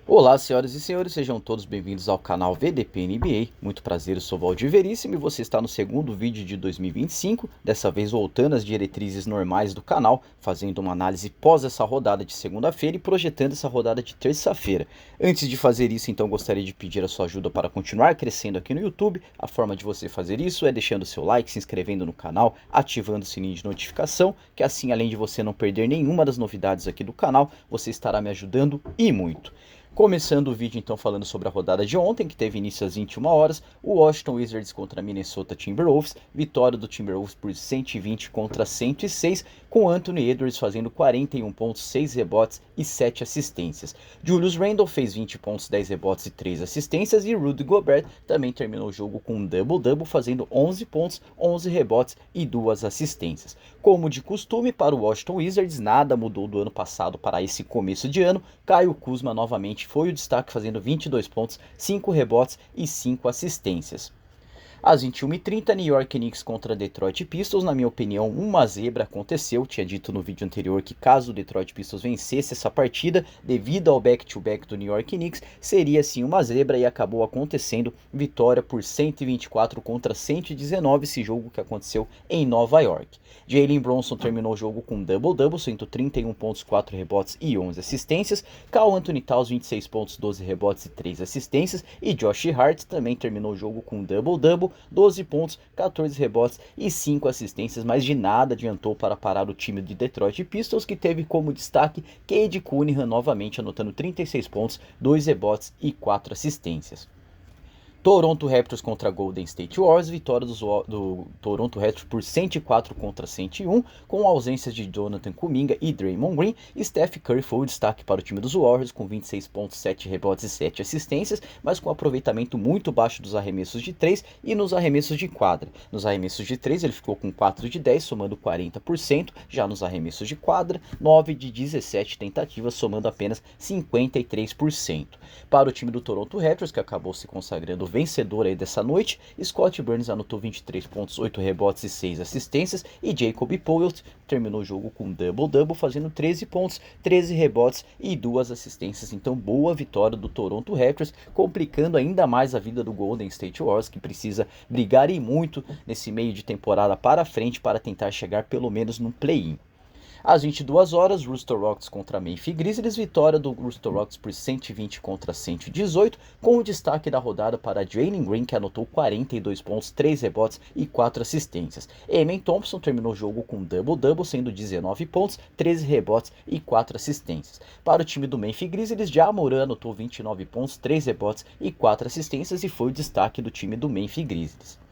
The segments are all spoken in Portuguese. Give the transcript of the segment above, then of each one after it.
Olá, senhoras e senhores, sejam todos bem-vindos ao canal VDP NBA. Muito prazer, eu sou Valdir Veríssimo e você está no segundo vídeo de 2025, dessa vez voltando às diretrizes normais do canal, fazendo uma análise pós essa rodada de segunda-feira e projetando essa rodada de terça-feira. Antes de fazer isso, então, gostaria de pedir a sua ajuda para continuar crescendo aqui no YouTube. A forma de você fazer isso é deixando seu like, se inscrevendo no canal, ativando o sininho de notificação, que assim, além de você não perder nenhuma das novidades aqui do canal, você estará me ajudando e muito. Começando o vídeo então falando sobre a rodada de ontem, que teve início às 21 horas, o Washington Wizards contra Minnesota Timberwolves, vitória do Timberwolves por 120 contra 106, com Anthony Edwards fazendo 41 pontos, 6 rebotes e 7 assistências. Julius Randle fez 20 pontos, 10 rebotes e 3 assistências, e Rudy Gobert também terminou o jogo com um double-double, fazendo 11 pontos, 11 rebotes e 2 assistências. Como de costume para o Washington Wizards, nada mudou do ano passado para esse começo de ano. Caio Kuzma novamente foi o destaque, fazendo 22 pontos, 5 rebotes e 5 assistências. Às 21h30, New York Knicks contra Detroit Pistons. Na minha opinião, uma zebra aconteceu. Tinha dito no vídeo anterior que caso o Detroit Pistons vencesse essa partida, devido ao back-to-back do New York Knicks, seria sim uma zebra, e acabou acontecendo. Vitória por 124 contra 119, esse jogo que aconteceu em Nova York. Jalen Brunson terminou o jogo com double-double, 131 pontos, 4 rebotes e 11 assistências. Karl Anthony Towns, 26 pontos, 12 rebotes e 3 assistências. E Josh Hart também terminou o jogo com double-double, 12 pontos, 14 rebotes e 5 assistências, mas de nada adiantou para parar o time de Detroit Pistons, que teve como destaque Cade Cunningham novamente anotando 36 pontos, 2 rebotes e 4 assistências. Toronto Raptors contra Golden State Warriors, vitória do Toronto Raptors por 104 contra 101, com ausências de Jonathan Kuminga e Draymond Green. Steph Curry foi o destaque para o time dos Warriors, com 26 pontos, 7 rebotes e 7 assistências, mas com aproveitamento muito baixo dos arremessos de 3 e nos arremessos de quadra. Nos arremessos de 3 ele ficou com 4 de 10, somando 40%, já nos arremessos de quadra, 9 de 17 tentativas, somando apenas 53%. Para o time do Toronto Raptors, que acabou se consagrando vencedor aí dessa noite, Scott Barnes anotou 23 pontos, 8 rebotes e 6 assistências, e Jacob Poeltl terminou o jogo com double-double, fazendo 13 pontos, 13 rebotes e 2 assistências. Então, boa vitória do Toronto Raptors, complicando ainda mais a vida do Golden State Warriors, que precisa brigar e muito nesse meio de temporada para frente para tentar chegar pelo menos no play-in. Às 22 horas, Houston Rockets contra Memphis Grizzlies, vitória do Houston Rockets por 120 contra 118, com o destaque da rodada para Jalen Green, que anotou 42 pontos, 3 rebotes e 4 assistências. Amen Thompson terminou o jogo com double-double, sendo 19 pontos, 13 rebotes e 4 assistências. Para o time do Memphis Grizzlies, Ja Morant anotou 29 pontos, 3 rebotes e 4 assistências, e foi o destaque do time do Memphis Grizzlies.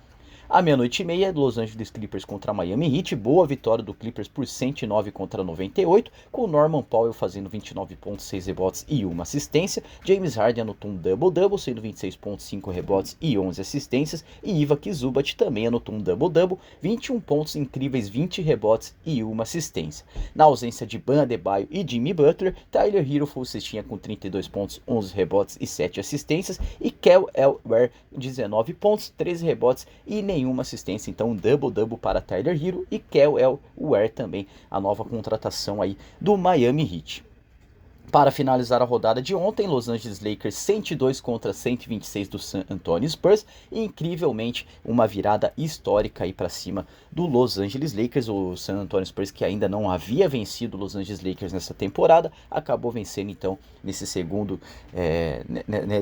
À meia-noite e meia, Los Angeles Clippers contra Miami Heat, boa vitória do Clippers por 109 contra 98, com Norman Powell fazendo 29 pontos, 6 rebotes e 1 assistência. James Harden anotou um double-double, sendo 26 pontos, 5 rebotes e 11 assistências, e Ivica Zubac também anotou um double-double, 21 pontos incríveis, 20 rebotes e 1 assistência. Na ausência de Bam Adebayo e Jimmy Butler, Tyler Herro foi o cestinha com 32 pontos, 11 rebotes e 7 assistências, e Kel Elwer 19 pontos, 13 rebotes e nenhuma assistência. Então um double-double para Tyler Herro e Kel Elwer também, a nova contratação aí do Miami Heat. Para finalizar a rodada de ontem, Los Angeles Lakers 102 contra 126 do San Antonio Spurs, e incrivelmente uma virada histórica aí para cima do Los Angeles Lakers. O San Antonio Spurs, que ainda não havia vencido o Los Angeles Lakers nessa temporada, acabou vencendo então nesse segundo,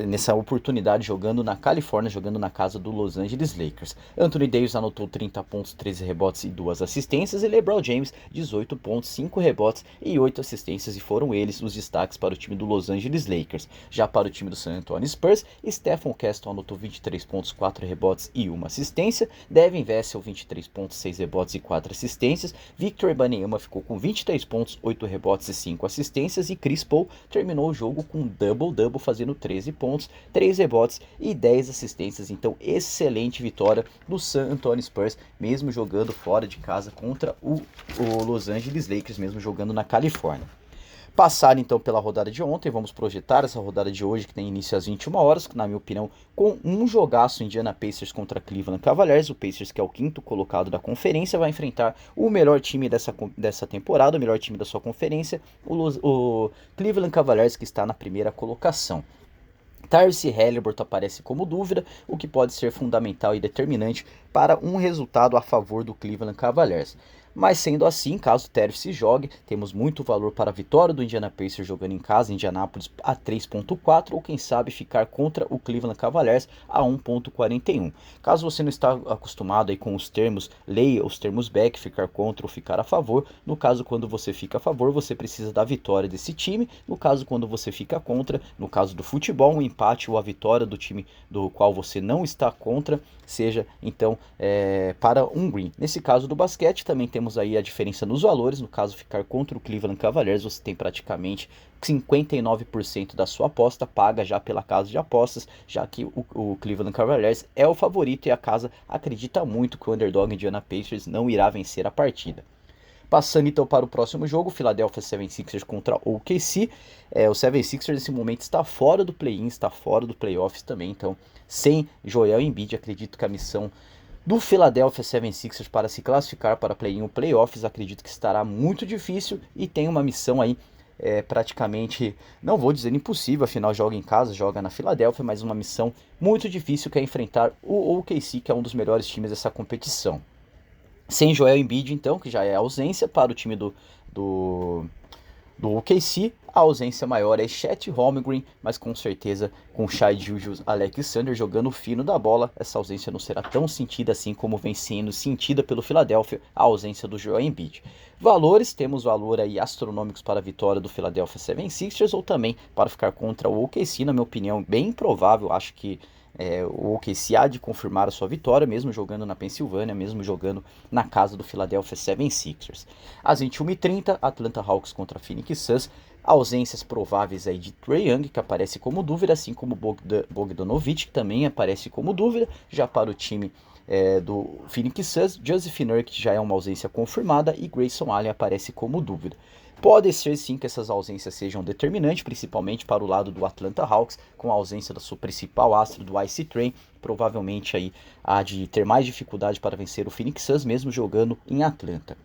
nessa oportunidade, jogando na Califórnia, jogando na casa do Los Angeles Lakers. Anthony Davis anotou 30 pontos, 13 rebotes e 2 assistências, e LeBron James 18 pontos, 5 rebotes e 8 assistências, e foram eles os destaques para o time do Los Angeles Lakers. Já para o time do San Antonio Spurs, Stephon Castle anotou 23 pontos, 4 rebotes e 1 assistência, Devin Vassell 23 pontos, 6 rebotes e 4 assistências, Victor Wembanyama ficou com 23 pontos, 8 rebotes e 5 assistências, e Chris Paul terminou o jogo com double-double, fazendo 13 pontos, 3 rebotes e 10 assistências. Então, excelente vitória do San Antonio Spurs, mesmo jogando fora de casa contra o Los Angeles Lakers, mesmo jogando na Califórnia. Passar então pela rodada de ontem, vamos projetar essa rodada de hoje que tem início às 21 horas, que na minha opinião, com um jogaço Indiana Pacers contra Cleveland Cavaliers, o Pacers que é o quinto colocado da conferência, vai enfrentar o melhor time dessa temporada, o melhor time da sua conferência, o Cleveland Cavaliers que está na primeira colocação. Tyrese Haliburton aparece como dúvida, o que pode ser fundamental e determinante para um resultado a favor do Cleveland Cavaliers. Mas sendo assim, caso Tyrese jogue, temos muito valor para a vitória do Indiana Pacers jogando em casa, em Indianápolis, a 3.4, ou quem sabe ficar contra o Cleveland Cavaliers a 1.41. Caso você não está acostumado aí com os termos, leia os termos back, ficar contra ou ficar a favor. No caso, quando você fica a favor, você precisa da vitória desse time. No caso, quando você fica contra, no caso do futebol, um empate ou a vitória do time do qual você não está contra, seja então para um green. Nesse caso do basquete, também temos aí a diferença nos valores. No caso, ficar contra o Cleveland Cavaliers, você tem praticamente 59% da sua aposta paga já pela casa de apostas, já que o Cleveland Cavaliers é o favorito e a casa acredita muito que o underdog Indiana Pacers não irá vencer a partida. Passando então para o próximo jogo, Philadelphia 76ers contra o OKC. O 76ers nesse momento está fora do play-in, está fora do playoffs também, então sem Joel Embiid, acredito que a missão do Philadelphia 76ers para se classificar para play-in ou playoffs, acredito que estará muito difícil e tem uma missão aí praticamente, não vou dizer impossível, afinal joga em casa, joga na Filadélfia, mas uma missão muito difícil que é enfrentar o OKC, que é um dos melhores times dessa competição. Sem Joel Embiid, então, que já é ausência para o time do OKC, a ausência maior é Chet Holmgren, mas com certeza com Shai Gilgeous-Alexander jogando fino da bola, essa ausência não será tão sentida assim como vem sendo sentida pelo Philadelphia, a ausência do Joel Embiid. Valores, temos valor aí astronômicos para a vitória do Philadelphia 76ers ou também para ficar contra o OKC, na minha opinião, bem improvável, acho que o OKC há de confirmar a sua vitória, mesmo jogando na Pensilvânia, mesmo jogando na casa do Philadelphia 76ers. Às 21h30, Atlanta Hawks contra Phoenix Suns, ausências prováveis aí de Trae Young, que aparece como dúvida, assim como Bogdanovic, que também aparece como dúvida, já para o time do Phoenix Suns, Joseph Nurkic já é uma ausência confirmada e Grayson Allen aparece como dúvida. Pode ser sim que essas ausências sejam determinantes, principalmente para o lado do Atlanta Hawks, com a ausência da sua principal astro do Ice Train, provavelmente aí há de ter mais dificuldade para vencer o Phoenix Suns, mesmo jogando em Atlanta.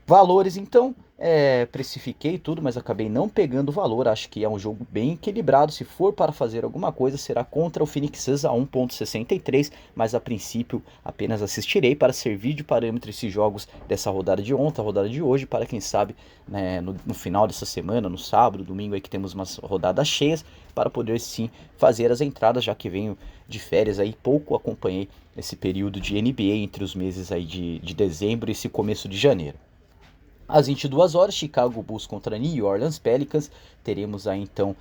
Valores então, precifiquei tudo, mas acabei não pegando o valor, acho que é um jogo bem equilibrado, se for para fazer alguma coisa será contra o Phoenix Suns a 1.63, mas a princípio apenas assistirei para servir de parâmetro esses jogos dessa rodada de ontem, a rodada de hoje, para quem sabe no final dessa semana, no sábado, domingo aí que temos umas rodadas cheias, para poder sim fazer as entradas, já que venho de férias aí, pouco acompanhei esse período de NBA entre os meses aí de dezembro e esse começo de janeiro. Às 22 horas, Chicago Bulls contra New Orleans Pelicans. Teremos aí então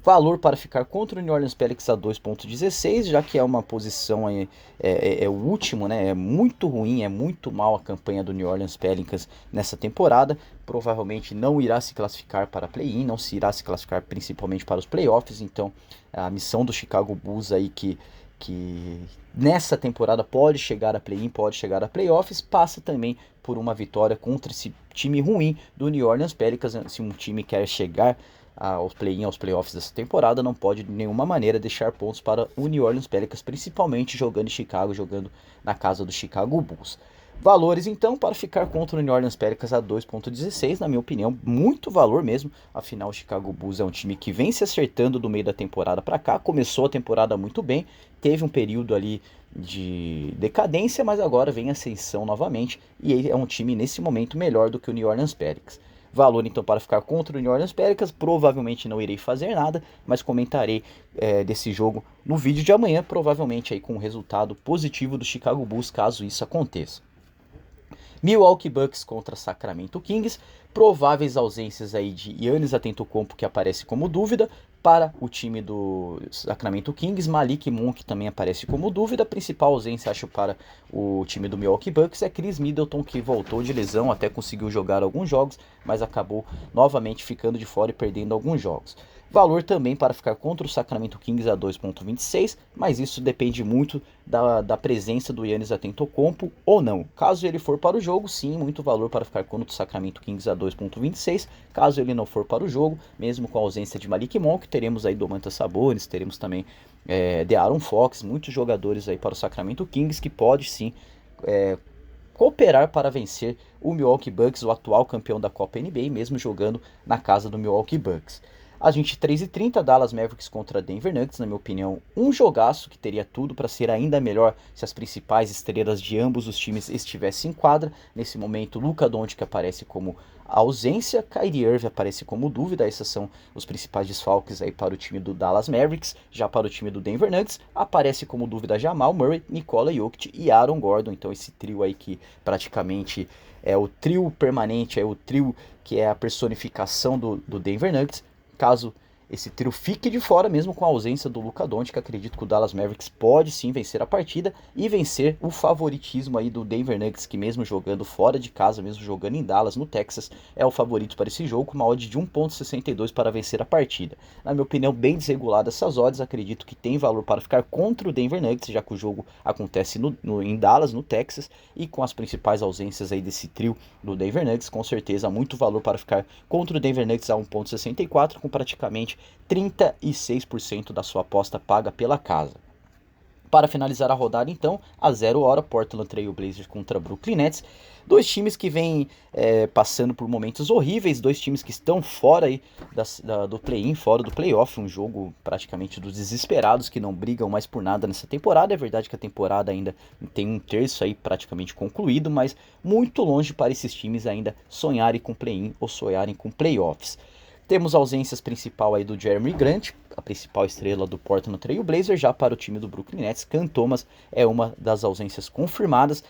valor para ficar contra o New Orleans Pelicans a 2.16, já que é uma posição o último, né? É muito ruim, é muito mal a campanha do New Orleans Pelicans nessa temporada. Provavelmente não irá se classificar para play-in, não se irá se classificar principalmente para os playoffs. Então a missão do Chicago Bulls aí que nessa temporada pode chegar a play-in, pode chegar a playoffs, passa também por uma vitória contra esse time ruim do New Orleans Pelicans. Se um time quer chegar aos play-in, aos playoffs dessa temporada, não pode de nenhuma maneira deixar pontos para o New Orleans Pelicans, principalmente jogando em Chicago, jogando na casa do Chicago Bulls. Valores então para ficar contra o New Orleans Pelicans a 2.16, na minha opinião, muito valor mesmo, afinal o Chicago Bulls é um time que vem se acertando do meio da temporada para cá, começou a temporada muito bem, teve um período ali de decadência, mas agora vem ascensão novamente, e é um time nesse momento melhor do que o New Orleans Pelicans. Valor então para ficar contra o New Orleans Pelicans, provavelmente não irei fazer nada, mas comentarei desse jogo no vídeo de amanhã, provavelmente aí com um resultado positivo do Chicago Bulls, caso isso aconteça. Milwaukee Bucks contra Sacramento Kings, prováveis ausências aí de Giannis Antetokounmpo, que aparece como dúvida, para o time do Sacramento Kings, Malik Monk também aparece como dúvida. A principal ausência, acho, para o time do Milwaukee Bucks é Chris Middleton, que voltou de lesão, até conseguiu jogar alguns jogos, mas acabou novamente ficando de fora e perdendo alguns jogos. Valor também para ficar contra o Sacramento Kings a 2,26, mas isso depende muito da presença do Giannis Antetokounmpo ou não. Caso ele for para o jogo, sim, muito valor para ficar contra o Sacramento Kings a 2,26. Caso ele não for para o jogo, mesmo com a ausência de Malik Monk, teremos aí Domantas Sabonis, teremos também De'Aaron Fox, muitos jogadores aí para o Sacramento Kings que pode sim cooperar para vencer o Milwaukee Bucks, o atual campeão da Copa NBA, mesmo jogando na casa do Milwaukee Bucks. Às 23h30, Dallas Mavericks contra Denver Nuggets, na minha opinião, um jogaço que teria tudo para ser ainda melhor se as principais estrelas de ambos os times estivessem em quadra. Nesse momento, Luka Doncic aparece como ausência, Kyrie Irving aparece como dúvida. Esses são os principais desfalques aí para o time do Dallas Mavericks. Já para o time do Denver Nuggets, aparece como dúvida Jamal Murray, Nikola Jokic e Aaron Gordon. Então esse trio aí que praticamente é o trio permanente, é o trio que é a personificação do Denver Nuggets. Caso esse trio fique de fora, mesmo com a ausência do Luka Doncic, acredito que o Dallas Mavericks pode sim vencer a partida e vencer o favoritismo aí do Denver Nuggets, que mesmo jogando fora de casa, mesmo jogando em Dallas, no Texas, é o favorito para esse jogo, com uma odd de 1,62 para vencer a partida. Na minha opinião, bem desregulada essas odds, acredito que tem valor para ficar contra o Denver Nuggets, já que o jogo acontece em Dallas, no Texas, e com as principais ausências aí desse trio do Denver Nuggets, com certeza muito valor para ficar contra o Denver Nuggets a 1,64, com praticamente 36% da sua aposta paga pela casa. Para finalizar a rodada, então, a 0h, Portland Trail Blazers contra Brooklyn Nets. Dois times que vêm passando por momentos horríveis, dois times que estão fora aí do play-in, fora do playoff, um jogo praticamente dos desesperados que não brigam mais por nada nessa temporada. É verdade que a temporada ainda tem um terço aí praticamente concluído, mas muito longe para esses times ainda sonharem com play-in ou sonharem com playoffs. Temos ausências principal aí do Jeremy Grant, a principal estrela do Portland Trail Blazers. Já para o time do Brooklyn Nets, Cam Thomas é uma das ausências confirmadas,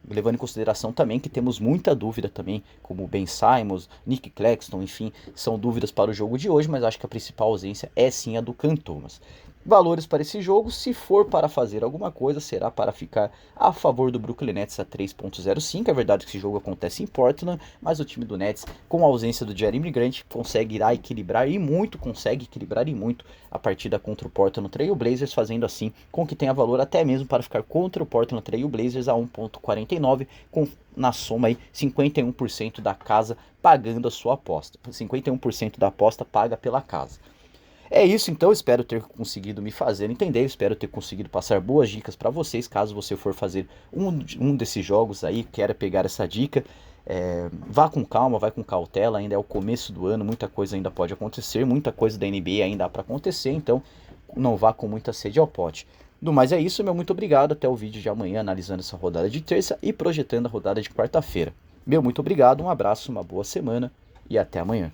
levando em consideração também que temos muita dúvida também, como Ben Simmons, Nick Claxton, enfim, são dúvidas para o jogo de hoje, mas acho que a principal ausência é sim a do Cam Thomas. Valores para esse jogo, se for para fazer alguma coisa, será para ficar a favor do Brooklyn Nets a 3,05. É verdade que esse jogo acontece em Portland, mas o time do Nets, com a ausência do Jeremy Grant, consegue equilibrar e muito a partida contra o Portland Trail Blazers, fazendo assim com que tenha valor até mesmo para ficar contra o Portland Trail Blazers a 1,49, com na soma aí 51% da casa pagando a sua aposta. 51% da aposta paga pela casa. É isso então, espero ter conseguido me fazer entender, espero ter conseguido passar boas dicas para vocês, caso você for fazer um desses jogos aí, queira pegar essa dica, vá com calma, vai com cautela, ainda é o começo do ano, muita coisa ainda pode acontecer, muita coisa da NBA ainda dá para acontecer, então não vá com muita sede ao pote. Do mais é isso, meu muito obrigado, até o vídeo de amanhã analisando essa rodada de terça e projetando a rodada de quarta-feira. Meu muito obrigado, um abraço, uma boa semana e até amanhã.